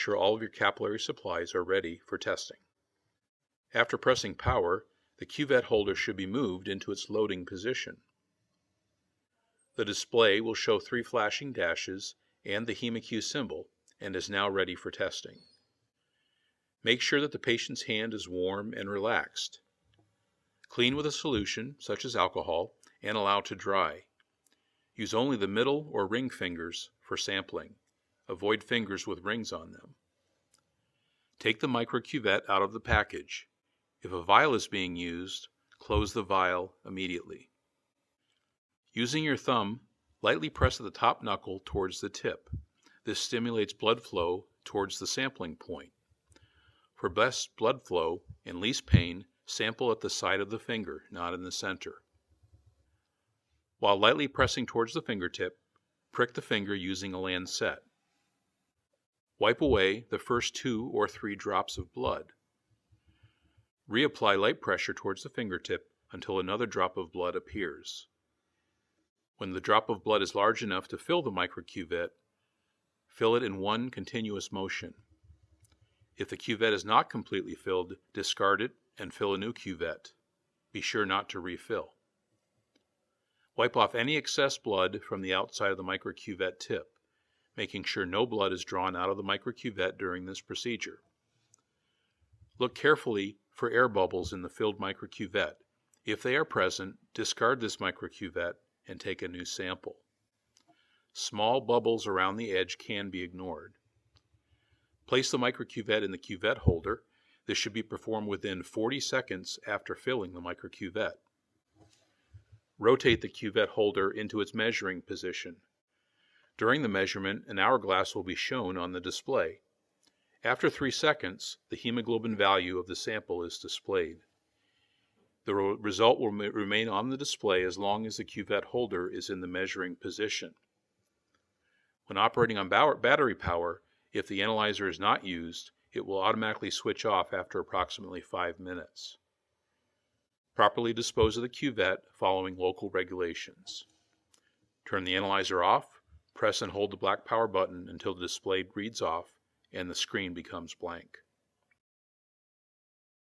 sure all of your capillary supplies are ready for testing. After pressing power, the cuvette holder should be moved into its loading position. The display will show 3 flashing dashes and the HemoQ symbol and is now ready for testing. Make sure that the patient's hand is warm and relaxed. Clean with a solution, such as alcohol, and allow to dry. Use only the middle or ring fingers for sampling. Avoid fingers with rings on them. Take the microcuvette out of the package. If a vial is being used, close the vial immediately. Using your thumb, lightly press the top knuckle towards the tip. This stimulates blood flow towards the sampling point. For best blood flow and least pain, sample at the side of the finger, not in the center. While lightly pressing towards the fingertip, prick the finger using a lancet. Wipe away the first 2 or 3 drops of blood. Reapply light pressure towards the fingertip until another drop of blood appears. When the drop of blood is large enough to fill the microcuvette, fill it in one continuous motion. If the cuvette is not completely filled, discard it and fill a new cuvette. Be sure not to refill. Wipe off any excess blood from the outside of the microcuvette tip, making sure no blood is drawn out of the microcuvette during this procedure. Look carefully for air bubbles in the filled microcuvette. If they are present, discard this microcuvette and take a new sample. Small bubbles around the edge can be ignored. Place the microcuvette in the cuvette holder. This should be performed within 40 seconds after filling the microcuvette. Rotate the cuvette holder into its measuring position. During the measurement, an hourglass will be shown on the display. After 3 seconds, the hemoglobin value of the sample is displayed. The result will remain on the display as long as the cuvette holder is in the measuring position. When operating on battery power, if the analyzer is not used, it will automatically switch off after approximately 5 minutes. Properly dispose of the cuvette following local regulations. Turn the analyzer off, press and hold the black power button until the display reads off and the screen becomes blank.